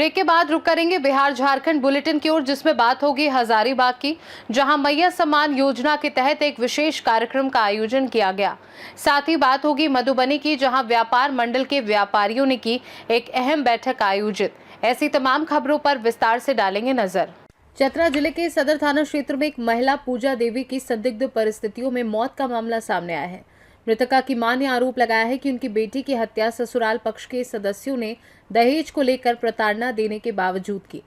Break के बाद रुक करेंगे बिहार झारखंड बुलेटिन की ओर, जिसमें बात होगी हजारीबाग की, जहां मैया सम्मान योजना के तहत एक विशेष कार्यक्रम का आयोजन किया गया। साथ ही बात होगी मधुबनी की, जहां व्यापार मंडल के व्यापारियों ने की एक अहम बैठक आयोजित। ऐसी तमाम खबरों पर विस्तार से डालेंगे नजर। चतरा जिले के सदर थाना क्षेत्र में एक महिला पूजा देवी की संदिग्ध परिस्थितियों में मौत का मामला सामने आया है। मृतका की मां ने आरोप लगाया है कि उनकी बेटी की हत्या ससुराल पक्ष के सदस्यों ने दहेज को लेकर प्रताड़ना देने के बावजूद की।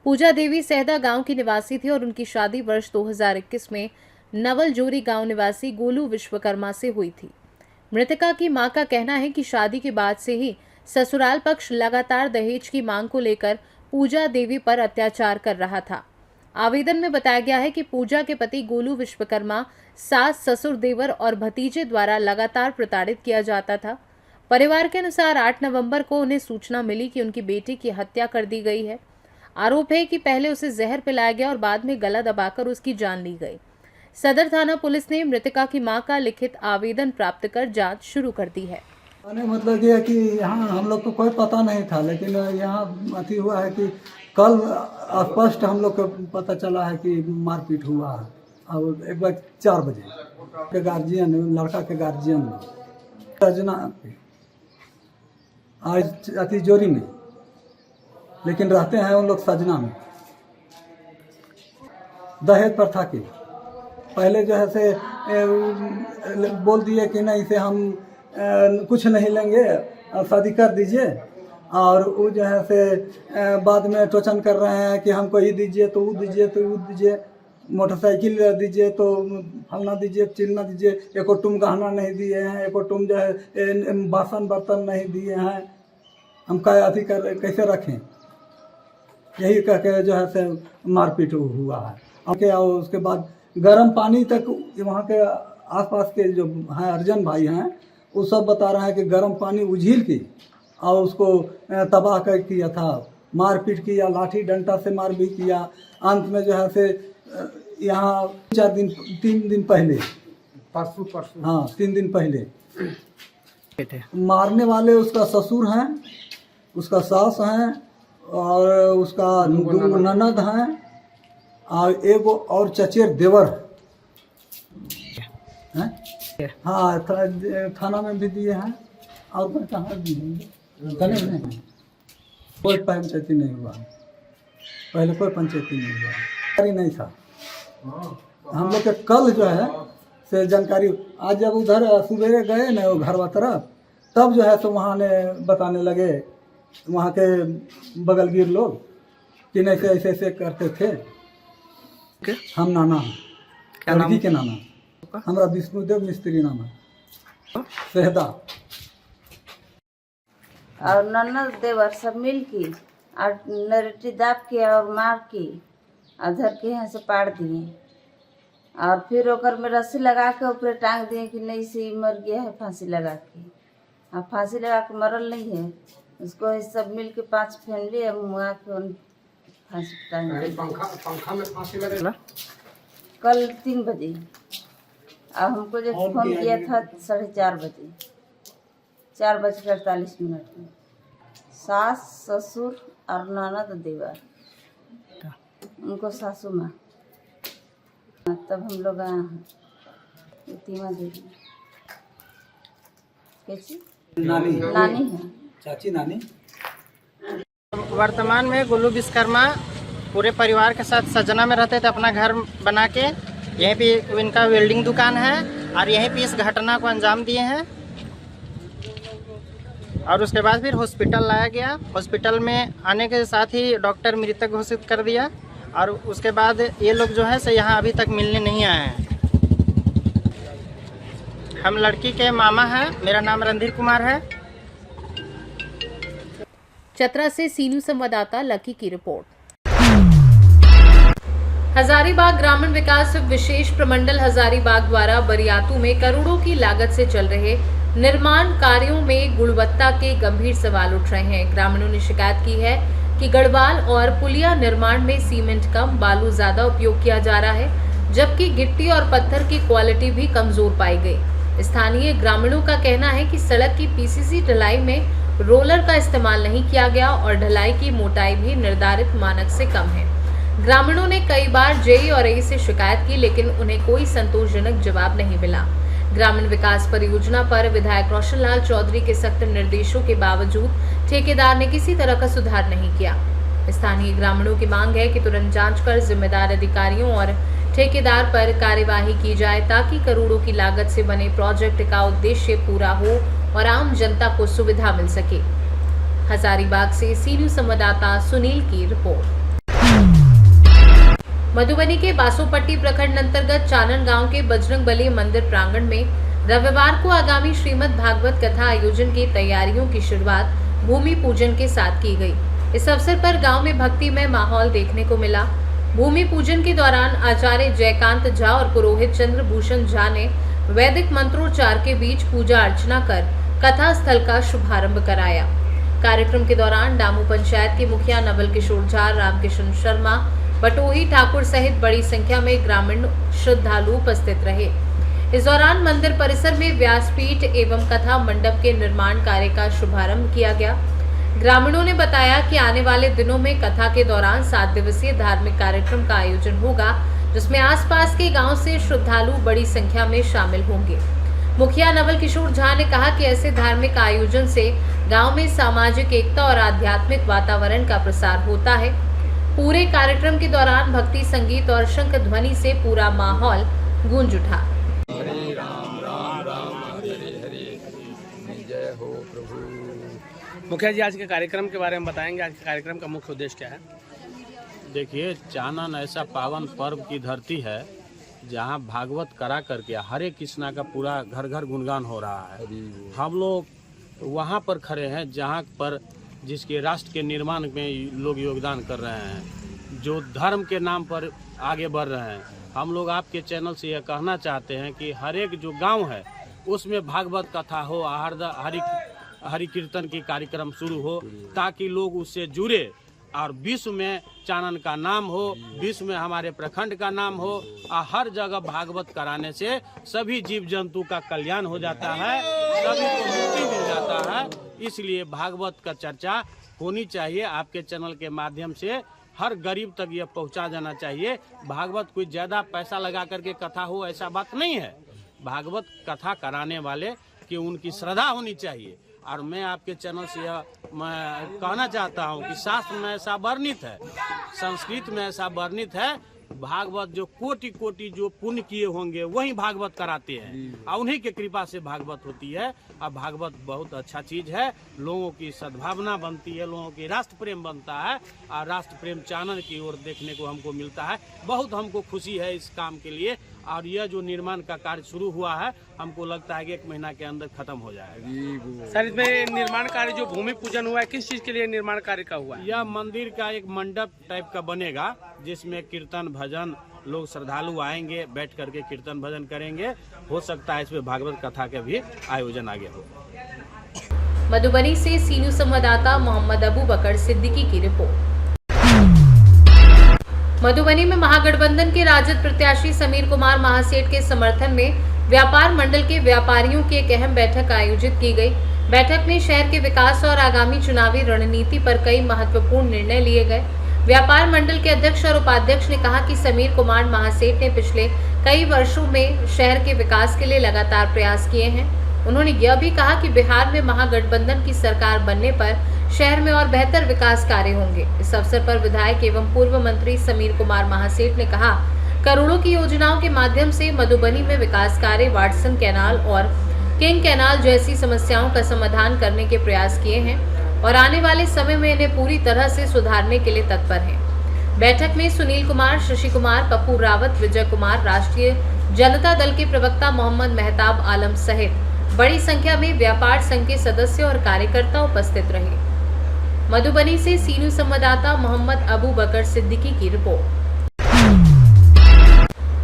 पूजा देवी सहदा गांव की निवासी थी और उनकी शादी वर्ष 2021 में नवलजोरी गांव निवासी गोलू विश्वकर्मा से हुई थी। मृतका की मां का कहना है कि शादी के बाद से ही ससुराल पक्ष लगातार दहेज की मांग को लेकर पूजा देवी पर अत्याचार कर रहा था। आवेदन में बताया गया है कि पूजा के पति गोलू विश्वकर्मा सास, ससुर, देवर और भतीजे द्वारा लगातार प्रताड़ित किया जाता था। परिवार के अनुसार 8 नवंबर को उन्हें सूचना मिली कि उनकी बेटी की हत्या कर दी गई है। आरोप है कि पहले उसे जहर पिलाया गया और बाद में गला दबाकर उसकी जान ली गई। सदर थाना पुलिस ने मृतका की मां का लिखित आवेदन प्राप्त कर जांच शुरू कर दी है। मतलब ये है कि यहाँ हम लोग को कोई पता नहीं था, लेकिन यहाँ अथी हुआ है कि कल स्पष्ट हम लोग को पता चला है कि मारपीट हुआ है। और एक बार 4 बजे के गार्जियन, लड़का के गार्जियन सजना आज अति जोरी में, लेकिन रहते हैं उन लोग सजना में। दहेज प्रथा के पहले जो है से बोल दिए कि नहीं से हम कुछ नहीं लेंगे, शादी कर दीजिए, और वो जो है से बाद में टोचन कर रहे हैं कि हमको ही दीजिए तो वो दीजिए तो वो दीजिए, मोटरसाइकिल दीजिए तो फलना दीजिए, चिलना दीजिए। एको टुम गहना नहीं दिए हैं, एको टुम जो है बासन बर्तन नहीं दिए हैं। हम क्या अथी कर कैसे रखें, यही कह के जो है से मारपीट हुआ है। और उसके बाद गर्म पानी तक वहाँ के आसपास के जो हैं अर्जन भाई हैं, वो सब बता रहे हैं कि गर्म पानी उझील की और उसको तबाह कर किया था, मारपीट किया, लाठी डंडा से मार भी किया। अंत में जो है से यहाँ 3 दिन पहले, परसों हाँ 3 दिन पहले मारने वाले उसका ससुर हैं, उसका सास हैं और उसका ननद हैं और एगो और चचेर देवर हैं। हाँ थाना में भी दिए हैं और कहाँ दिए थाने में कोई पंचायती नहीं हुआ, पहले कोई पंचायती नहीं हुआ, नहीं था। हम लोग के कल जो है से जानकारी, आज जब उधर सुबह गए ना वो घरवा तरफ, तब जो है तो वहाँ ने बताने लगे वहाँ के बगलगीर लोग कि नहीं से ऐसे ऐसे करते थे। हम नाना लड़की के नाना, हमारा विष्णुदेव मिस्त्री नाना सहदा और नन्नद देवर सब मिल की और नरेटी दाब के और मार की और धर के यहाँ से पाड़ दिए और फिर ओकर में रस्सी लगा के ऊपर टांग दिए कि नहीं से मर गया है फांसी लगा के। अब फांसी लगा के मरल नहीं है, उसको सब मिल के 5 फैमिली है मुआ के फांसी टांग दी। पंखा में फांसी लगे कल 3 बजे और हमको जब फोन किया था 4:30 बजे, 4:48 में सास, ससुर और ननद देवर, उनको सासू माँ, तब हम लोग आए हैं तीमा देवी कैसी नानी है, चाची नानी। वर्तमान में गोलू विश्वकर्मा पूरे परिवार के साथ सजना में रहते थे, अपना घर बना के। यहीं पे इनका वेल्डिंग दुकान है और यहीं पे इस घटना को अंजाम दिए हैं। और उसके बाद फिर हॉस्पिटल लाया गया। हॉस्पिटल में आने के साथ ही डॉक्टर मृतक घोषित कर दिया और उसके बाद ये लोग जो है से यहाँ अभी तक मिलने नहीं आए हैं। हम लड़की के मामा हैं, मेरा नाम रणधीर कुमार है। चतरा से सीनू संवाददाता लकी की रिपोर्ट। हजारीबाग ग्रामीण विकास विशेष प्रमंडल हजारीबाग द्वारा बरियातू में करोड़ों की लागत से चल रहे निर्माण कार्यों में गुणवत्ता के गंभीर सवाल उठ रहे हैं। ग्रामीणों ने शिकायत की है कि गढ़वाल और पुलिया निर्माण में सीमेंट कम, बालू ज्यादा उपयोग किया जा रहा है, जबकि गिट्टी और पत्थर की क्वालिटी भी कमजोर पाई गई। स्थानीय ग्रामीणों का कहना है कि सड़क की पीसीसी ढलाई में रोलर का इस्तेमाल नहीं किया गया और ढलाई की मोटाई भी निर्धारित मानक से कम है। ग्रामीणों ने कई बार जेई और एई से शिकायत की, लेकिन उन्हें कोई संतोषजनक जवाब नहीं मिला। ग्रामीण विकास परियोजना पर विधायक रोशन लाल चौधरी के सख्त निर्देशों के बावजूद ठेकेदार ने किसी तरह का सुधार नहीं किया। स्थानीय ग्रामीणों की मांग है कि तुरंत जांच कर जिम्मेदार अधिकारियों और ठेकेदार पर कार्यवाही की जाए, ताकि करोड़ों की लागत से बने प्रोजेक्ट का उद्देश्य पूरा हो और आम जनता को सुविधा मिल सके। हजारीबाग से सी न्यूज संवाददाता सुनील की रिपोर्ट। मधुबनी के बासोपट्टी प्रखंड अंतर्गत चानन गांव के बजरंगबली मंदिर प्रांगण में रविवार को आगामी श्रीमद् भागवत कथा आयोजन की तैयारियों की शुरुआत भूमि पूजन के साथ की गई। इस अवसर पर गांव में भक्तिमय माहौल देखने को मिला। भूमि पूजन के दौरान आचार्य जयकांत झा और पुरोहित चंद्रभूषण झा ने वैदिक मंत्रोच्चार के बीच पूजा अर्चना कर कथा स्थल का शुभारंभ कराया। कार्यक्रम के दौरान डामू पंचायत के मुखिया नवल किशोर झा, रामकिशन शर्मा, बटोही ठाकुर सहित बड़ी संख्या में ग्रामीण श्रद्धालु उपस्थित रहे। इस दौरान मंदिर परिसर में व्यासपीठ एवं कथा मंडप के निर्माण कार्य का शुभारंभ किया गया। ग्रामीणों ने बताया कि आने वाले दिनों में कथा के दौरान 7 दिवसीय धार्मिक कार्यक्रम का आयोजन होगा, जिसमें आसपास के गांव से श्रद्धालु बड़ी संख्या में शामिल होंगे। मुखिया नवल किशोर झा ने कहा कि ऐसे धार्मिक आयोजन से गांव में सामाजिक एकता और आध्यात्मिक वातावरण का प्रसार होता है। पूरे कार्यक्रम के दौरान भक्ति संगीत और शंख ध्वनि से पूरा माहौल गूंज उठा। हरे राम राम राम हरे हरे, जय हो प्रभु। मुखिया जी, आज के कार्यक्रम के बारे में बताएंगे। आज के कार्यक्रम का मुख्य उद्देश्य क्या है? देखिए, चानन ऐसा पावन पर्व की धरती है जहाँ भागवत करा करके हरे कृष्णा का पूरा घर घर गुणगान हो रहा है। हम लोग वहाँ पर खड़े हैं जहाँ पर जिसके राष्ट्र के निर्माण में लोग योगदान कर रहे हैं, जो धर्म के नाम पर आगे बढ़ रहे हैं। हम लोग आपके चैनल से यह कहना चाहते हैं कि हर एक जो गांव है उसमें भागवत कथा हो, हरि कीर्तन की कार्यक्रम शुरू हो, ताकि लोग उससे जुड़े और विश्व में चानन का नाम हो, विश्व में हमारे प्रखंड का नाम हो। और हर जगह भागवत कराने से सभी जीव जंतु का कल्याण हो जाता है, सभी को मुक्ति मिल जाता है। इसलिए भागवत का चर्चा होनी चाहिए। आपके चैनल के माध्यम से हर गरीब तक यह पहुंचा जाना चाहिए। भागवत कोई ज़्यादा पैसा लगा करके कथा हो, ऐसा बात नहीं है। भागवत कथा कराने वाले की उनकी श्रद्धा होनी चाहिए। और मैं आपके चैनल से मैं कहना चाहता हूं कि शास्त्र में ऐसा वर्णित है, संस्कृत में ऐसा वर्णित है, भागवत जो कोटि कोटि जो पुण्य किए होंगे वही भागवत कराते हैं और उन्हीं के कृपा से भागवत होती है। और भागवत बहुत अच्छा चीज है, लोगों की सद्भावना बनती है, लोगों की राष्ट्र प्रेम बनता है और राष्ट्र प्रेम चानन की ओर देखने को हमको मिलता है। बहुत हमको खुशी है इस काम के लिए। और यह जो निर्माण का कार्य शुरू हुआ है, हमको लगता है कि 1 महीना के अंदर खत्म हो जाएगा। सर, इसमें निर्माण कार्य जो भूमि पूजन हुआ है, किस चीज के लिए निर्माण कार्य का हुआ है? यह मंदिर का एक मंडप टाइप का बनेगा, जिसमें कीर्तन भजन, लोग श्रद्धालु आएंगे, बैठ करके कीर्तन भजन करेंगे। हो सकता है इसमें भागवत कथा के भी आयोजन आगे हो। मधुबनी से सी न्यूज संवाददाता मोहम्मद अबू बकर सिद्दीकी की रिपोर्ट। मधुबनी में महागठबंधन के राजद प्रत्याशी समीर कुमार महासेठ के समर्थन में व्यापार मंडल के व्यापारियों की एक अहम बैठक आयोजित की गई। बैठक में शहर के विकास और आगामी चुनावी रणनीति पर कई महत्वपूर्ण निर्णय लिए गए। व्यापार मंडल के अध्यक्ष और उपाध्यक्ष ने कहा कि समीर कुमार महासेठ ने पिछले कई वर्षों में शहर के विकास के लिए लगातार प्रयास किए हैं। उन्होंने यह भी कहा कि बिहार में महागठबंधन की सरकार बनने पर शहर में और बेहतर विकास कार्य होंगे। इस अवसर पर विधायक एवं पूर्व मंत्री समीर कुमार महासेठ ने कहा, करोड़ों की योजनाओं के माध्यम से मधुबनी में विकास कार्य, वाटसन कैनाल और किंग कैनाल जैसी समस्याओं का समाधान करने के प्रयास किए हैं और आने वाले समय में इन्हें पूरी तरह से सुधारने के लिए तत्पर हैं। बैठक में सुनील कुमार, शशि कुमार, पप्पू रावत, विजय कुमार, राष्ट्रीय जनता दल के प्रवक्ता मोहम्मद मेहताब आलम सहित बड़ी संख्या में व्यापार संघ के सदस्य और कार्यकर्ता उपस्थित रहे। मधुबनी से सी न्यूज संवाददाता मोहम्मद अबू बकर सिद्दीकी की रिपोर्ट।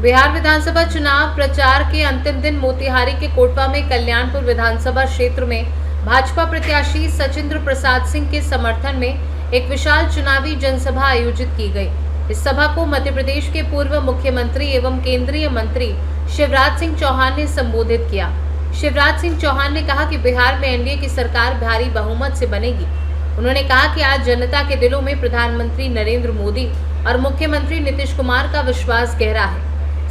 बिहार विधानसभा चुनाव प्रचार के अंतिम दिन मोतिहारी के कोटवा में कल्याणपुर विधानसभा क्षेत्र में भाजपा प्रत्याशी सचिंद्र प्रसाद सिंह के समर्थन में एक विशाल चुनावी जनसभा आयोजित की गई। इस सभा को मध्य प्रदेश के पूर्व मुख्यमंत्री एवं केंद्रीय मंत्री शिवराज सिंह चौहान ने संबोधित किया। शिवराज सिंह चौहान ने कहा कि बिहार में एनडीए की सरकार भारी बहुमत से बनेगी। उन्होंने कहा कि आज जनता के दिलों में प्रधानमंत्री नरेंद्र मोदी और मुख्यमंत्री नीतीश कुमार का विश्वास गहरा है।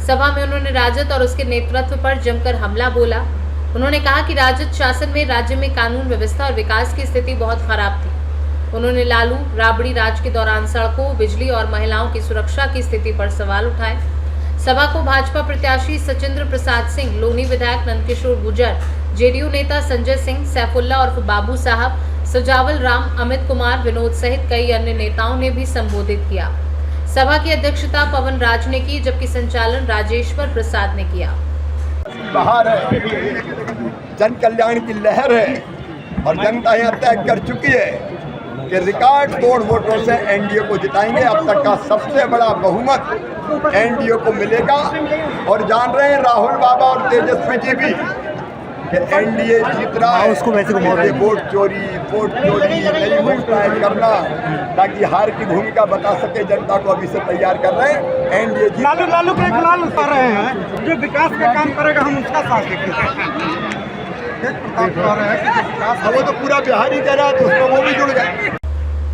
सभा में उन्होंने राजद और उसके नेतृत्व पर जमकर हमला बोला। उन्होंने कहा कि राजद शासन में राज्य में कानून व्यवस्था और विकास की स्थिति बहुत खराब थी। उन्होंने लालू राबड़ी राज के दौरान सड़कों, बिजली और महिलाओं की सुरक्षा की स्थिति पर सवाल उठाए। सभा को भाजपा प्रत्याशी सचिंद्र प्रसाद सिंह, लोनी विधायक नंदकिशोर गुर्जर, जेडीयू नेता संजय सिंह, सैफुल्ला उर्फ बाबू साहब, सजावल राम, अमित कुमार, विनोद सहित कई अन्य नेताओं ने भी संबोधित किया। सभा की अध्यक्षता पवन राज ने की, जबकि संचालन राजेश्वर प्रसाद ने किया। बाहर है, जन कल्याण की लहर है और जनता यह तय कर चुकी है कि रिकॉर्ड तोड़ वोटों से एनडीए को जिताएंगे। अब तक का सबसे बड़ा बहुमत एनडीए को मिलेगा और जान रहे हैं राहुल बाबा और तेजस्वी जी भी कि एनडीए जीत रहा है। उसको वैसे वोट चोरी नहीं होता है करना, ताकि हार की भूमिका बता सके जनता को, अभी से तैयार कर रहे हैं। एनडीए लालू के खिलाफ उतार रहे हैं, जो विकास का काम करेगा हम उसका साथ देंगे। वो तो पूरा बिहार ही कह रहा है, तो उसमें वो भी जुड़ गए।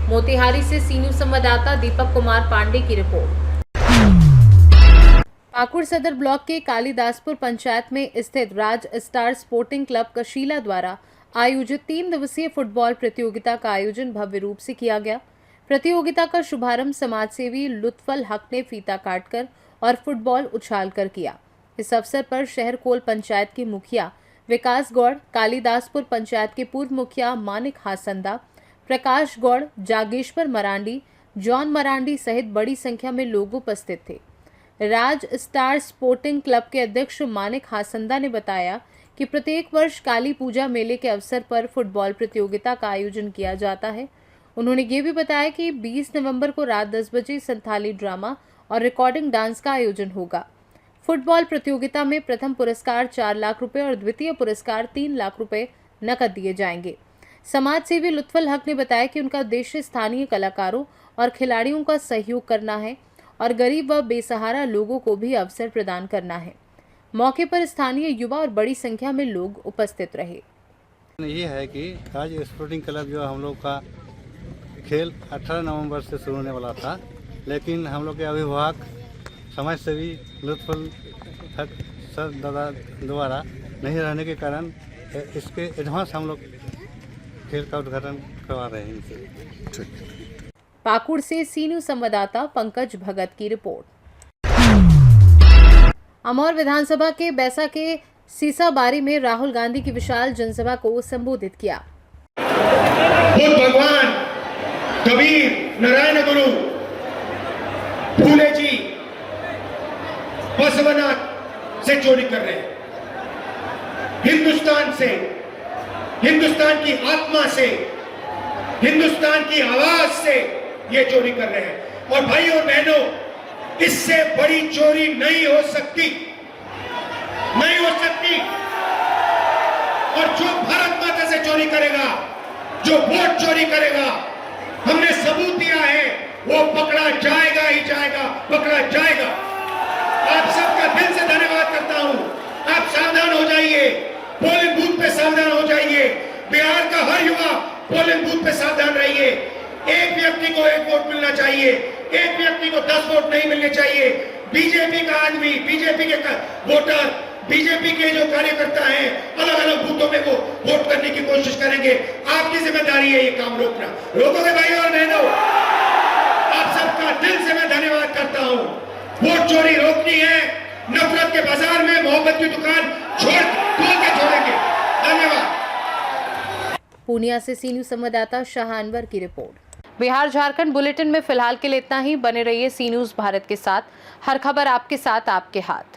मोतिहारी से सी न्यूज संवाददाता दीपक कुमार पांडे की रिपोर्ट। पाकुड़ सदर ब्लॉक के कालीदासपुर पंचायत में स्थित राज स्टार स्पोर्टिंग क्लब कशीला द्वारा आयोजित 3 दिवसीय फुटबॉल प्रतियोगिता का आयोजन भव्य रूप से किया गया। प्रतियोगिता का शुभारंभ समाजसेवी लुत्फल हक ने फीता काटकर और फुटबॉल उछालकर किया। इस अवसर पर शहर कोल पंचायत के मुखिया विकास गौड़, कालीदासपुर पंचायत के पूर्व मुखिया मानिक हासंदा, प्रकाश गौड़, जागेश्वर मरांडी, जॉन मरांडी सहित बड़ी संख्या में लोग उपस्थित थे। राज स्टार स्पोर्टिंग क्लब के अध्यक्ष मानिक हासंदा ने बताया कि प्रत्येक वर्ष काली पूजा मेले के अवसर पर फुटबॉल प्रतियोगिता का आयोजन किया जाता है। उन्होंने ये भी बताया कि 20 नवंबर को रात 10 बजे संथाली ड्रामा और रिकॉर्डिंग डांस का आयोजन होगा। फुटबॉल प्रतियोगिता में प्रथम पुरस्कार 4 लाख रुपए और द्वितीय पुरस्कार 3 लाख रुपए नकद दिए जाएंगे। समाज सेवी लुत्फल हक ने बताया कि उनका उद्देश्य स्थानीय कलाकारों और खिलाड़ियों का सहयोग करना है और गरीब व बेसहारा लोगों को भी अवसर प्रदान करना है। मौके पर स्थानीय युवा और बड़ी संख्या में लोग उपस्थित रहे। ये है कि राज स्पोर्टिंग क्लब जो हम लोग का खेल 18 नवंबर से शुरू होने वाला था, लेकिन हम लोग के अभिभावक समाज सेवी लुत्फुल हक सर दादा द्वारा नहीं रहने के कारण इसके एडवांस हम लोग खेल का उद्घाटन करवा रहे हैं इनसे। पाकुड़ से सी न्यूज संवाददाता पंकज भगत की रिपोर्ट। अमौर विधानसभा के बैसा के सीसाबारी में राहुल गांधी की विशाल जनसभा को संबोधित किया। भगवान कबीर, नारायण गुरु, फूले जी बसवनाथ से चोरी कर रहे हैं। हिंदुस्तान से, हिंदुस्तान की आत्मा से, हिंदुस्तान की आवाज से ये चोरी कर रहे हैं। और भाई और बहनों, इससे बड़ी चोरी नहीं हो सकती, नहीं हो सकती। और जो भारत माता से चोरी करेगा, जो वोट चोरी करेगा, हमने सबूत दिया है, वो पकड़ा जाएगा ही जाएगा, पकड़ा जाएगा। आप सबका दिल से धन्यवाद करता हूं। आप सावधान हो जाइए, पोलिंग बूथ पे सावधान हो जाइए। बिहार का हर युवा पोलिंग बूथ पे सावधान रहिए। एक व्यक्ति को 1 वोट मिलना चाहिए, एक व्यक्ति को 10 वोट नहीं मिलने चाहिए। बीजेपी का आदमी, बीजेपी के वोटर, बीजेपी के जो कार्यकर्ता हैं, अलग अलग बूथों में वो वोट करने की कोशिश करेंगे। आपकी जिम्मेदारी है ये काम रोकना। रोकोगे भाई और बहनों? आप सबका दिल से मैं धन्यवाद करता हूं। वोट चोरी रोकनी है, नफरत के बाजार में मोहब्बत की दुकान खोल के छोड़ेंगे। धन्यवाद। पूर्णिया से सी न्यूज संवाददाता शाह अनवर की रिपोर्ट। बिहार झारखंड बुलेटिन में फिलहाल के लिए इतना ही। बने रहिए सी न्यूज भारत के साथ। हर खबर आपके साथ, आपके हाथ।